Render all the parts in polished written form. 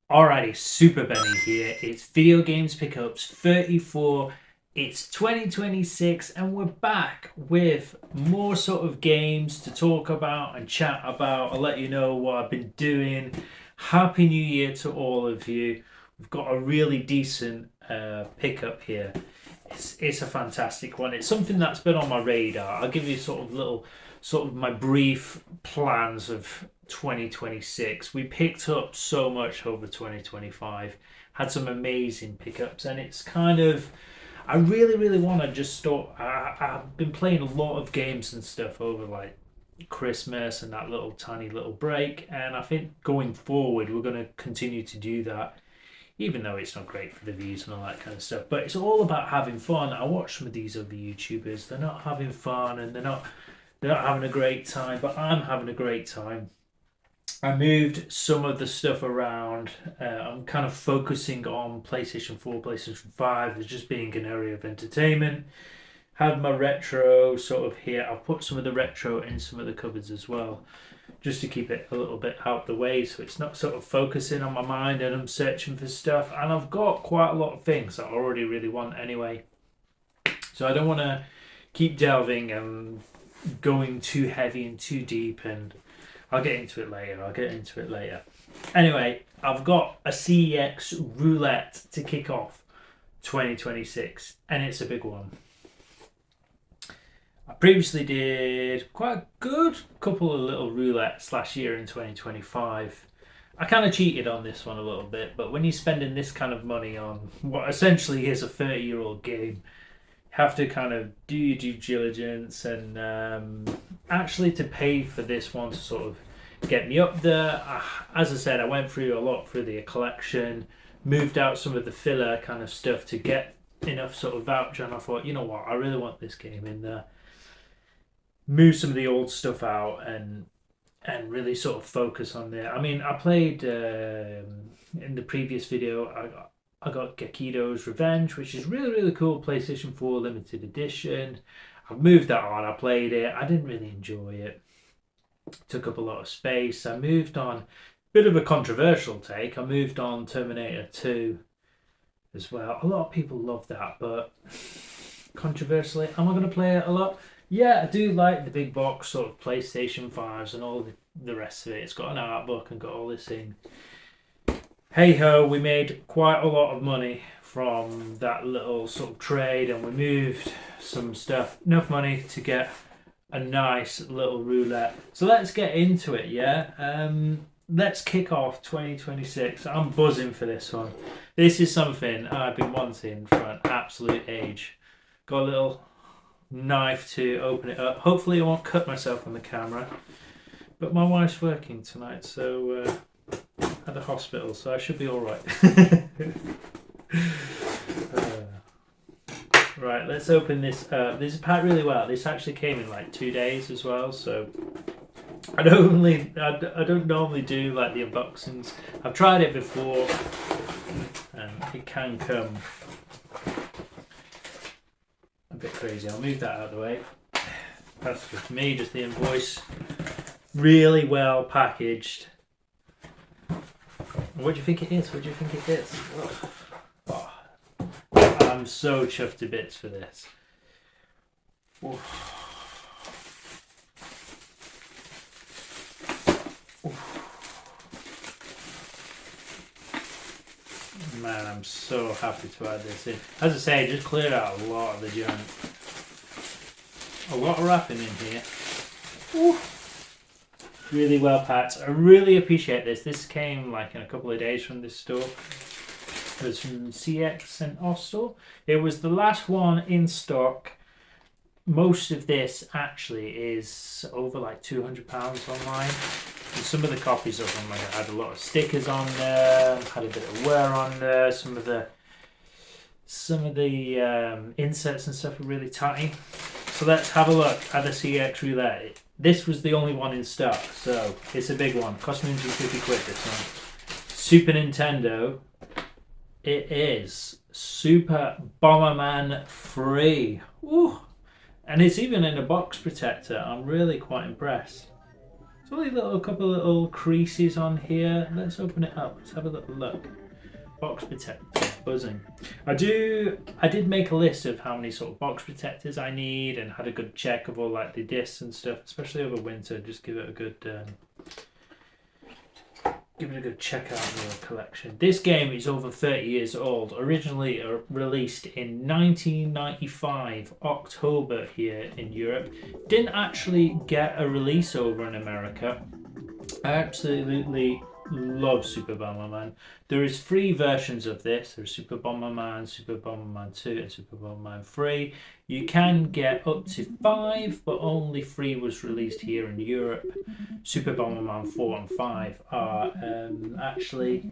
Alrighty, Super Benny here. It's Video Games Pickups 34. It's 2026 and we're back with more sort of games to talk about and chat about. I'll let you know what I've been doing. Happy New Year to all of you. We've got a really decent pickup here. It's a fantastic one. It's something that's been on my radar. I'll give you sort of my brief plans of 2026. We picked up so much over 2025, had some amazing pickups, and it's kind of, I really want to just start. I've been playing a lot of games and stuff over like Christmas and that little tiny little break, and I think going forward we're going to continue to do that, even though it's not great for the views and all that kind of stuff. But it's all about having fun. I watch some of these other YouTubers, they're not having fun and they're not having a great time, but I'm having a great time. I moved some of the stuff around. I'm kind of focusing on PlayStation 4, PlayStation 5 as just being an area of entertainment. Have my retro sort of here. I'll put some of the retro in some of the cupboards as well, just to keep it a little bit out the way so it's not sort of focusing on my mind and I'm searching for stuff. And I've got quite a lot of things that I already really want anyway. So I don't want to keep delving and going too heavy and too deep, and I'll get into it later. Anyway, I've got a CEX roulette to kick off 2026, and it's a big one. I previously did quite a good couple of little roulettes last year in 2025. I kind of cheated on this one a little bit, but when you're spending this kind of money on what essentially is a 30-year-old game, have to kind of do your due diligence and actually to pay for this one to sort of get me up there. As I said, I went through a lot through the collection, moved out some of the filler kind of stuff to get enough sort of voucher, and I thought, you know what, I really want this game in there. Move some of the old stuff out and really sort of focus on there. I mean, I played in the previous video. I got Gekido's Revenge, which is really cool. PlayStation 4 limited edition. I've moved that on. I played it. I didn't really enjoy it. Took up a lot of space. I moved on. Bit of a controversial take. I moved on Terminator 2 as well. A lot of people love that, but controversially, am I going to play it a lot? Yeah, I do like the big box sort of PlayStation 5s and all the rest of it. It's got an art book and got all this in. Hey ho, we made quite a lot of money from that little sort of trade, and we moved some stuff, enough money to get a nice little roulette. So let's get into it, yeah? Let's kick off 2026. I'm buzzing for this one. This is something I've been wanting for an absolute age. Got a little knife to open it up. Hopefully I won't cut myself on the camera. But my wife's working tonight, so at the hospital, so I should be all right. Right, let's open this up. This is packed really well. This actually came in like 2 days as well, so I don't normally do like the unboxings. I've tried it before, and it can come a bit crazy. I'll move that out of the way. That's just me, just the invoice. Really well packaged. What do you think it is? Oh, I'm so chuffed to bits for this. Oof. Man, I'm so happy to add this in. As I say, just cleared out a lot of the junk. A lot of wrapping in here. Oof. Really well packed. I really appreciate this. This came like in a couple of days from this store. It was from CEX and Ostal. It was the last one in stock. Most of this actually is over like £200 online. And some of the copies of them had a lot of stickers on there, had a bit of wear on there. Some of the inserts and stuff were really tiny. So let's have a look at the CEX roulette. This was the only one in stock, so it's a big one. Cost me 150 quid this one. Super Nintendo. It is Super Bomberman 3. Ooh. And it's even in a box protector. I'm really quite impressed. There's only a couple of little creases on here. Let's open it up. Let's have a little look. Box protector, buzzing. I did make a list of how many sort of box protectors I need, and had a good check of all like the discs and stuff, especially over winter. Just give it a good check out of the collection. This game is over 30 years old. Originally released in 1995, October here in Europe. Didn't actually get a release over in America. I absolutely love Super Bomberman. There is 3 versions of this. There's Super Bomberman, Super Bomberman 2 and Super Bomberman 3. You can get up to 5, but only 3 was released here in Europe. Super Bomberman 4 and 5 are actually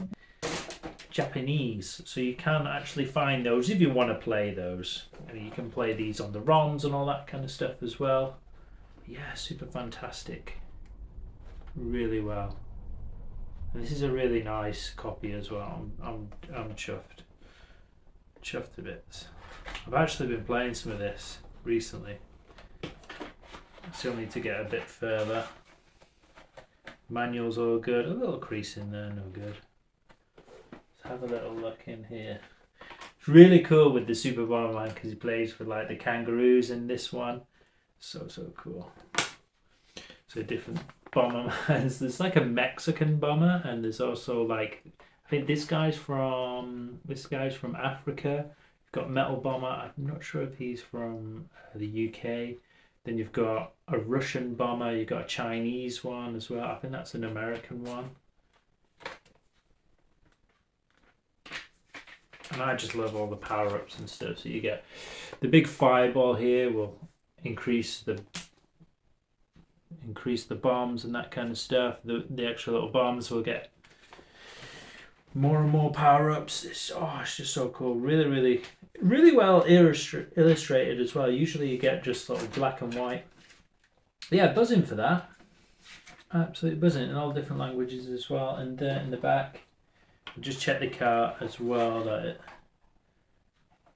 Japanese, so you can actually find those if you want to play those. I mean, you can play these on the ROMs and all that kind of stuff as well. Yeah, super fantastic. Really well. And this is a really nice copy as well. I'm chuffed. Chuffed to bits. I've actually been playing some of this recently. I still need to get a bit further. Manual's all good. A little crease in there, no good. Let's have a little look in here. It's really cool with the Super Bomberman because he plays for like the kangaroos in this one. So cool. So different Bombermans. There's like a Mexican bomber, and there's also like, I think this guy's from Africa. You've got Metal Bomber. I'm not sure if he's from the UK. Then you've got a Russian bomber. You've got a Chinese one as well. I think that's an American one. And I just love all the power-ups and stuff. So you get the big fireball here will increase the bombs and that kind of stuff. The extra little bombs will get more and more power-ups. It's just so cool. Really well illustrated as well. Usually you get just sort of black and white. Yeah, buzzing for that. Absolutely buzzing in all different languages as well. And in the back, just check the cart as well, that it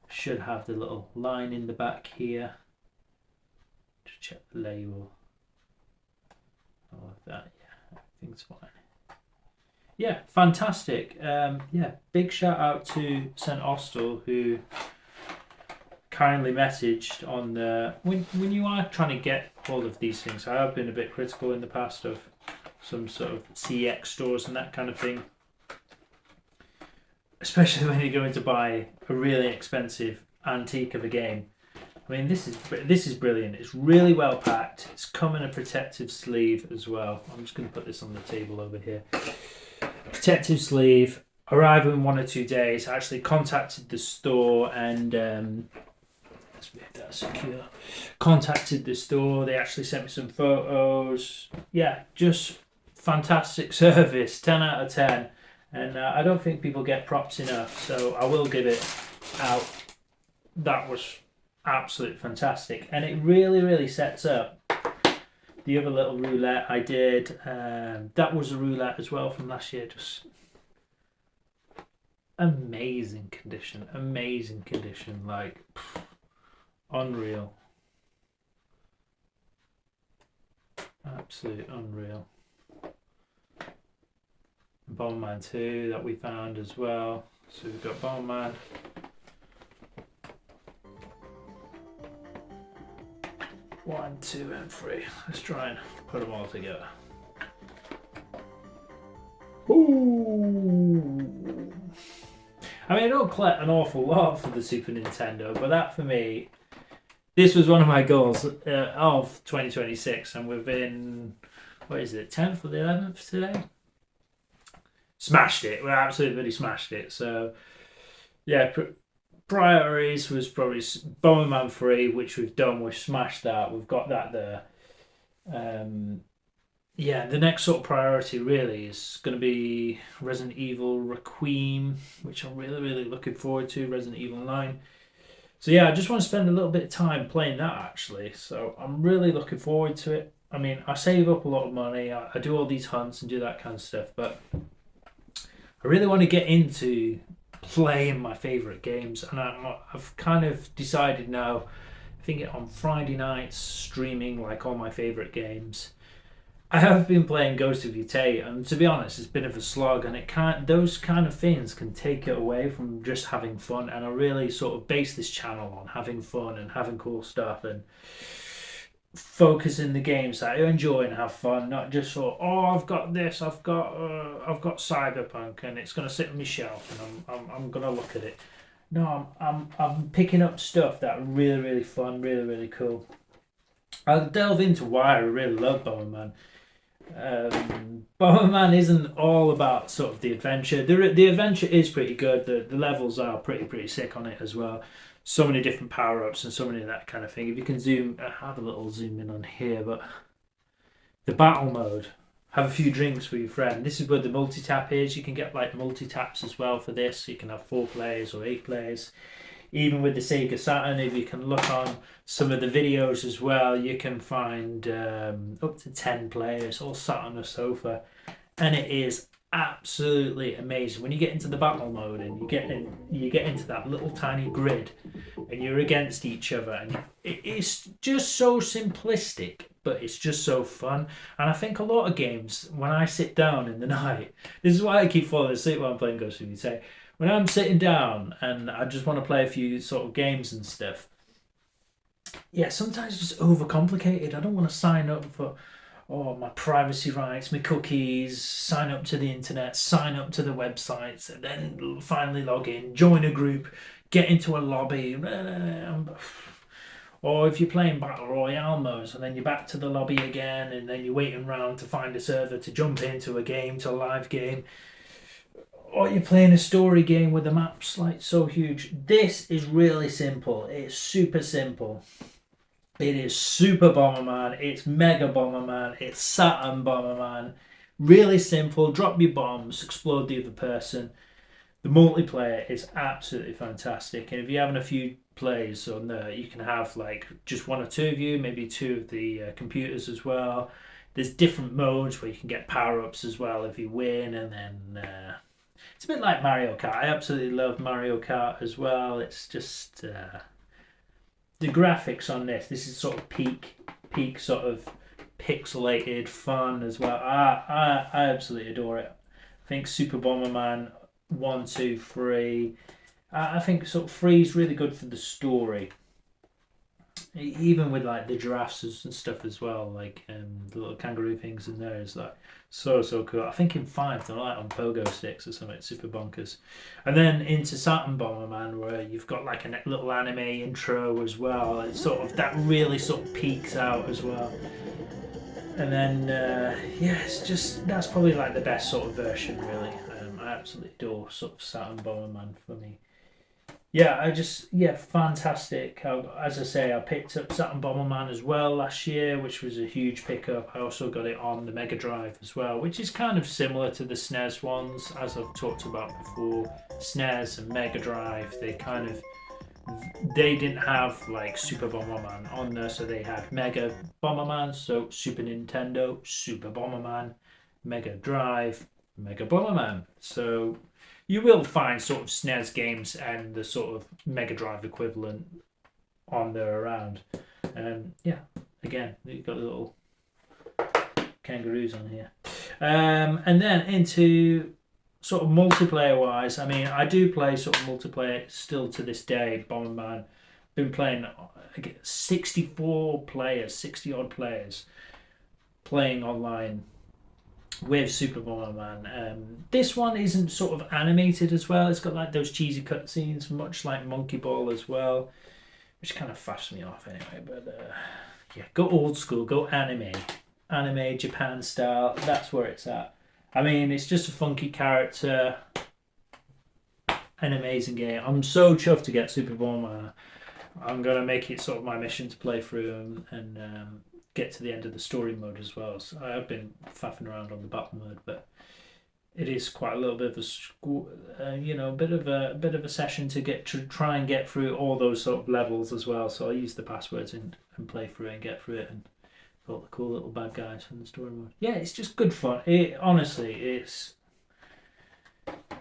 should have the little line in the back here. Just check the label. All of that, yeah, everything's fine. Yeah, fantastic. Yeah, big shout out to St. Austell, who kindly messaged on the when you are trying to get hold of these things. I have been a bit critical in the past of some sort of CEX stores and that kind of thing, especially when you're going to buy a really expensive antique of a game. I mean, this is brilliant. It's really well packed. It's come in a protective sleeve as well. I'm just going to put this on the table over here. Protective sleeve. Arrive in 1 or 2 days. I actually contacted the store and let's make that secure. Contacted the store. They actually sent me some photos. Yeah, just fantastic service. 10 out of 10. And I don't think people get props enough, so I will give it out. That was absolutely fantastic, and it really sets up the other little roulette I did. That was a roulette as well from last year. Just amazing condition, like unreal, absolute unreal. Bomberman 2 that we found as well. So we've got Bomberman. One, 2 and 3. Let's try and put them all together. Ooh. I mean, I don't collect an awful lot for the Super Nintendo, but that for me, this was one of my goals of 2026, and we've been, what is it, 10th or the 11th today? Smashed it. We absolutely smashed it. So, yeah, priorities was probably Bomberman 3, which we've done. We've smashed that. We've got that there. Yeah, the next sort of priority really is going to be Resident Evil Requiem, which I'm really looking forward to, Resident Evil 9. So yeah, I just want to spend a little bit of time playing that actually. So I'm really looking forward to it. I mean, I save up a lot of money. I do all these hunts and do that kind of stuff, but I really want to get into playing my favourite games, and I've kind of decided now, I think on Friday nights, streaming like all my favourite games. I have been playing Ghost of Yute, and to be honest, it's a bit of a slog, and it can't. Those kind of things can take it away from just having fun. And I really sort of base this channel on having fun and having cool stuff, and focusing the games that I enjoy and have fun, not just sort of, oh, I've got this, I've got Cyberpunk, and it's gonna sit on my shelf, and I'm gonna look at it. No, I'm picking up stuff that are really really fun, really really cool. I'll delve into why I really love Bomberman. Bomberman isn't all about sort of the adventure. The adventure is pretty good. The levels are pretty sick on it as well. So many different power ups and so many of that kind of thing. If you can zoom, I have a little zoom in on here, but the battle mode. Have a few drinks with your friend. This is where the multi tap is. You can get like multi taps as well for this. You can have 4 players or 8 players. Even with the Sega Saturn, if you can look on some of the videos as well, you can find up to 10 players all sat on a sofa, and it is absolutely amazing when you get into the battle mode and you get into that little tiny grid and you're against each other, and it's just so simplistic, but it's just so fun. And I think a lot of games, when I sit down in the night, this is why I keep falling asleep while I'm playing Ghost of Tsushima. When I'm sitting down and I just want to play a few sort of games and stuff, yeah, sometimes it's just overcomplicated. I don't want to sign up for my privacy rights, my cookies, sign up to the internet, sign up to the websites, and then finally log in, join a group, get into a lobby. Or if you're playing Battle Royale modes and then you're back to the lobby again and then you're waiting around to find a server to jump into a game, to a live game. Or you're playing a story game with the maps like so huge. This is really simple. It's super simple. It is Super Bomberman. It's Mega Bomberman. It's Saturn Bomberman. Really simple. Drop your bombs. Explode the other person. The multiplayer is absolutely fantastic. And if you're having a few plays on there, you can have like just 1 or 2 of you, maybe 2 of the computers as well. There's different modes where you can get power-ups as well if you win, and then it's a bit like Mario Kart. I absolutely love Mario Kart as well. It's just the graphics on this. This is sort of peak sort of pixelated fun as well. I absolutely adore it. I think Super Bomberman 1, 2, 3. I think sort of 3 is really good for the story. Even with like the giraffes and stuff as well, like the little kangaroo things in there is like so cool. I think in 5 they're like on pogo sticks or something, super bonkers. And then into Saturn Bomberman, where you've got like a little anime intro as well. It's sort of that really sort of peaks out as well. And then it's just that's probably like the best sort of version really. I absolutely adore sort of Saturn Bomberman for me. Fantastic. As I say, I picked up Saturn Bomberman as well last year, which was a huge pickup. I also got it on the Mega Drive as well, which is kind of similar to the SNES ones, as I've talked about before. SNES and Mega Drive, they didn't have like Super Bomberman on there, so they had Mega Bomberman, so Super Nintendo, Super Bomberman, Mega Drive, Mega Bomberman. So you will find sort of SNES games and the sort of Mega Drive equivalent on there around. Again, you've got little kangaroos on here. And then into sort of multiplayer wise, I mean, I do play sort of multiplayer still to this day. Bomberman, been playing 64 players, 60 odd players playing online with Super Bomberman. This one isn't sort of animated as well. It's got like those cheesy cutscenes, much like Monkey Ball as well, which kind of faffs me off anyway. But go old school, go anime Japan style. That's where it's at. I mean, it's just a funky character, an amazing game. I'm so chuffed to get Super Bomberman. I'm gonna make it sort of my mission to play through and get to the end of the story mode as well. So I have been faffing around on the battle mode, but it is quite a little bit of a bit of a session to try and get through all those sort of levels as well. So I use the passwords and play through it and get through it and got the cool little bad guys from the story mode. Yeah, it's just good fun. It's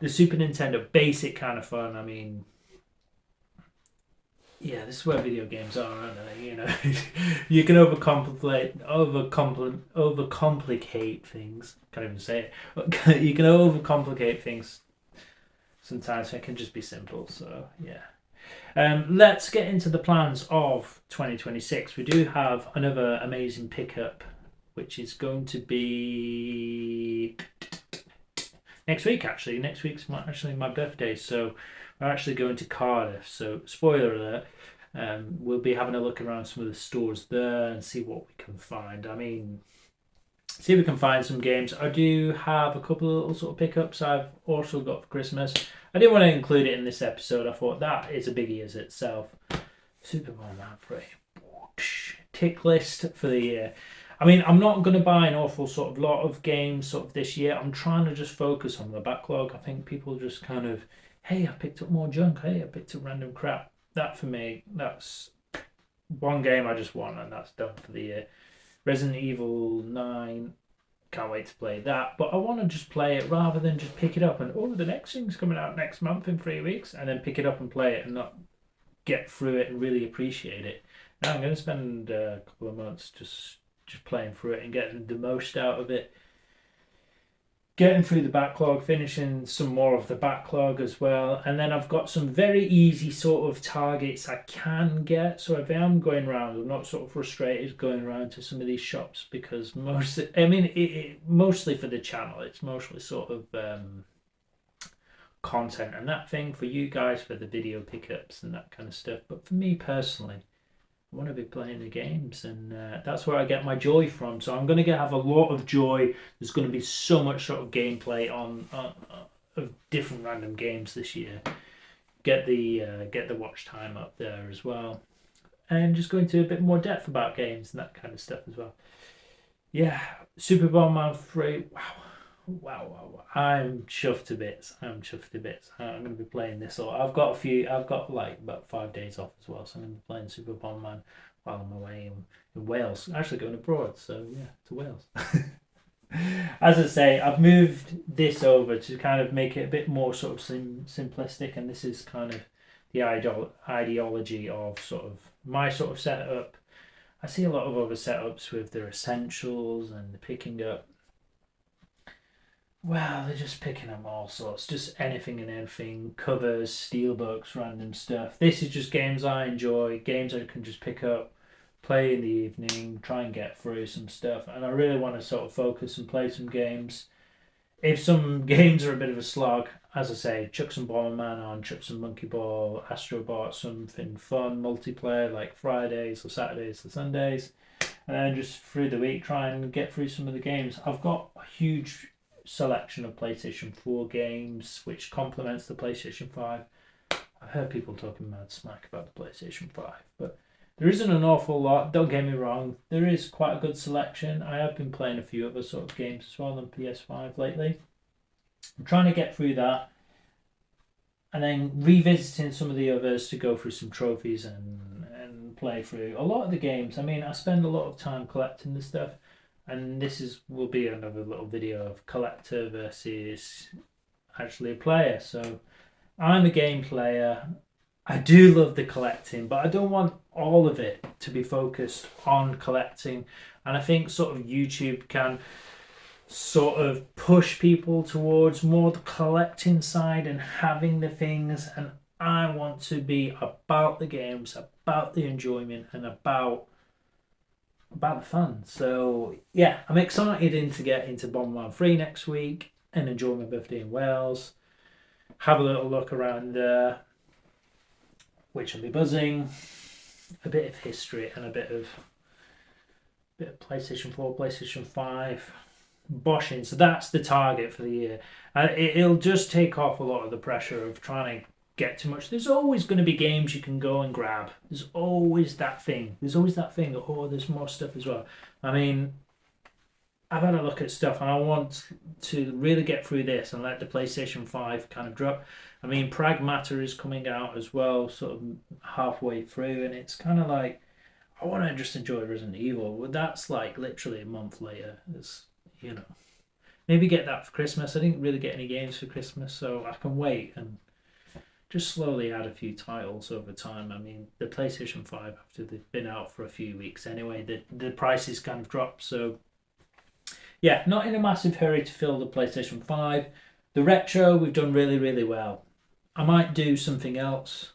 the Super Nintendo basic kind of fun. I mean, Yeah, this is where video games are, aren't they? You know, you can overcomplicate things. Can't even say it. You can overcomplicate things. Sometimes it can just be simple. So yeah. Let's get into the plans of 2026. We do have another amazing pickup, which is going to be next week. Actually, next week's actually my birthday, so we're actually going to Cardiff. So spoiler alert. We'll be having a look around some of the stores there and see what we can find. I mean, see if we can find some games. I do have a couple of little sort of pickups I've also got for Christmas. I didn't want to include it in this episode. I thought that is a biggie as itself. Super Mario 3. Tick list for the year. I mean, I'm not going to buy an awful sort of lot of games sort of this year. I'm trying to just focus on the backlog. I think people just kind of, hey, I picked up more junk. Hey, I picked up random crap. That for me, that's one game I just want, and that's done for the year. Resident Evil 9, can't wait to play that. But I want to just play it rather than just pick it up and, oh, the next thing's coming out next month in 3 weeks, and then pick it up and play it and not get through it and really appreciate it. Now I'm going to spend a couple of months just playing through it and getting the most out of it. Getting through the backlog, finishing some more of the backlog as well. And then I've got some very easy sort of targets I can get. So if I am going around, I'm not sort of frustrated going around to some of these shops because mostly for the channel, it's mostly sort of content and that thing for you guys for the video pickups and that kind of stuff. But for me personally, I want to be playing the games, and that's where I get my joy from. So I'm going to have a lot of joy. There's going to be so much sort of gameplay on of different random games this year. Get the watch time up there as well, and just go into a bit more depth about games and that kind of stuff as well. Yeah, Super Bomberman 3. Wow. I'm chuffed to bits. I'm going to be playing this. Or I've got like about 5 days off as well. So I'm going to be playing Super Bomberman while I'm away in Wales. Actually going abroad. So yeah, to Wales. As I say, I've moved this over to kind of make it a bit more sort of simplistic. And this is kind of the ideology of sort of my sort of setup. I see a lot of other setups with their essentials and the picking up. Well, they're just picking up all sorts, just anything and everything, covers, steelbooks, random stuff. This is just games I enjoy, games I can just pick up, play in the evening, try and get through some stuff. And I really want to sort of focus and play some games. If some games are a bit of a slog, as I say, chuck some Bomberman on, chuck some Monkey Ball, Astrobot, something fun, multiplayer like Fridays or Saturdays or Sundays. And then just through the week, try and get through some of the games. I've got a huge selection of PlayStation 4 games, which complements the PlayStation 5. I've heard people talking mad smack about the PlayStation 5, but there isn't an awful lot. Don't get me wrong, there is quite a good selection. I have been playing a few other sort of games as well on PS5 lately. I'm trying to get through that and then revisiting some of the others to go through some trophies and play through a lot of the games. I mean, I spend a lot of time collecting the stuff. And will be another little video of collector versus actually a player. So I'm a game player. I do love the collecting, but I don't want all of it to be focused on collecting. And I think sort of YouTube can sort of push people towards more the collecting side and having the things. And I want to be about the games, about the enjoyment, and about the fun. So yeah, I'm excited to get into Bomberman 3 next week and enjoy my birthday in Wales. Have a little look around there, which will be buzzing. A bit of history and a bit of PlayStation 4, PlayStation 5, boshing. So that's the target for the year. It'll just take off a lot of the pressure of trying to get too much. There's always going to be games you can go and grab. There's always that thing. Oh, there's more stuff as well. I mean, I've had a look at stuff and I want to really get through this and let the PlayStation 5 kind of drop. I mean, Pragmata is coming out as well, sort of halfway through, and it's kind of like, I want to just enjoy Resident Evil. Well, that's like literally a month later. It's, maybe get that for Christmas. I didn't really get any games for Christmas, so I can wait and just slowly add a few titles over time. I mean, the PlayStation 5, after they've been out for a few weeks anyway, the prices kind of dropped. So, yeah, not in a massive hurry to fill the PlayStation 5. The retro, we've done really, really well. I might do something else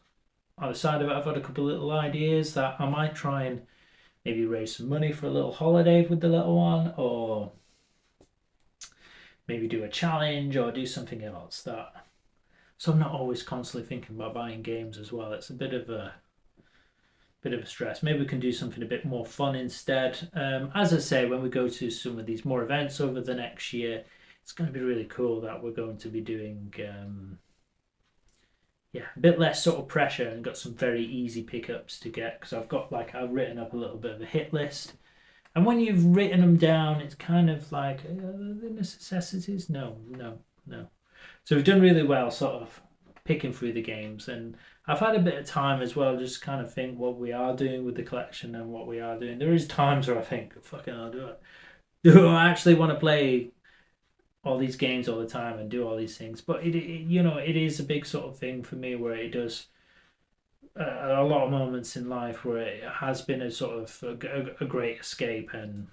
on the side of it. I've got a couple of little ideas that I might try and maybe raise some money for a little holiday with the little one, or maybe do a challenge or do something else that, so I'm not always constantly thinking about buying games as well. It's a bit of a stress. Maybe we can do something a bit more fun instead. As I say, when we go to some of these more events over the next year, it's going to be really cool that we're going to be doing a bit less sort of pressure, and got some very easy pickups to get, because I've written up a little bit of a hit list. And when you've written them down, it's kind of like, the necessities? No. So we've done really well sort of picking through the games, and I've had a bit of time as well just kind of think what we are doing with the collection and what we are doing. There is times where I think, fucking I'll do it. Do I actually want to play all these games all the time and do all these things? But it is a big sort of thing for me, where it does a lot of moments in life where it has been a sort of a great escape, and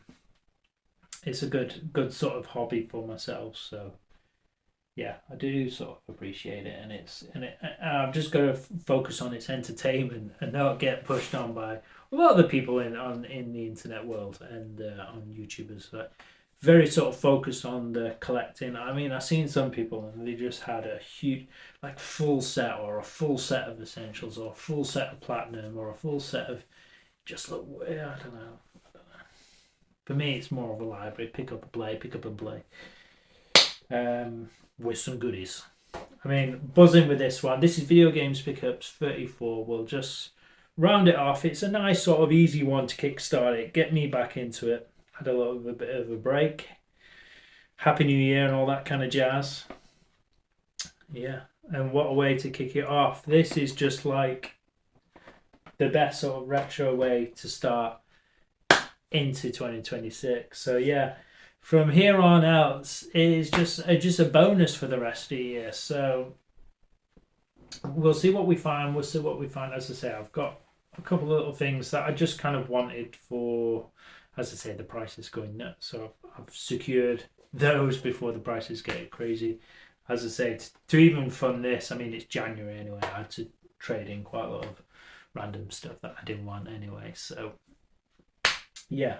it's a good sort of hobby for myself. So yeah, I do sort of appreciate it, and I've just got to focus on its entertainment and not get pushed on by a lot of the people in the internet world and on YouTubers that very sort of focused on the collecting. I mean, I've seen some people and they just had a huge, like, full set, or a full set of essentials, or a full set of platinum, or a full set of just look. I don't know. For me, it's more of a library. Pick up and play. With some goodies. I mean, buzzing with this one. This is Video Games Pickups 34. We'll just round it off. It's a nice sort of easy one to kickstart it, get me back into it. Had a bit of a break. Happy New Year and all that kind of jazz. Yeah, and what a way to kick it off. This is just like the best sort of retro way to start into 2026. So yeah, from here on out, it is just a bonus for the rest of the year. So we'll see what we find. As I say, I've got a couple of little things that I just kind of wanted for, as I say, the price is going nuts. So I've secured those before the prices get crazy. As I say, to even fund this, I mean, it's January anyway. I had to trade in quite a lot of random stuff that I didn't want anyway. So yeah,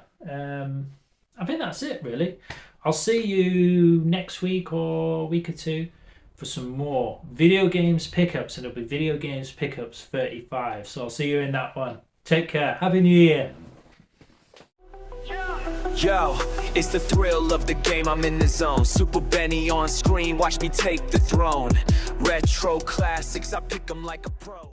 I think that's it really. I'll see you next week or a week or two for some more Video Games Pickups, and it'll be Video Games Pickups 35. So I'll see you in that one. Take care. Happy New Year. Yo, it's the thrill of the game, I'm in the zone. Super Benny on screen, watch me take the throne. Retro classics, I pick them like a pro.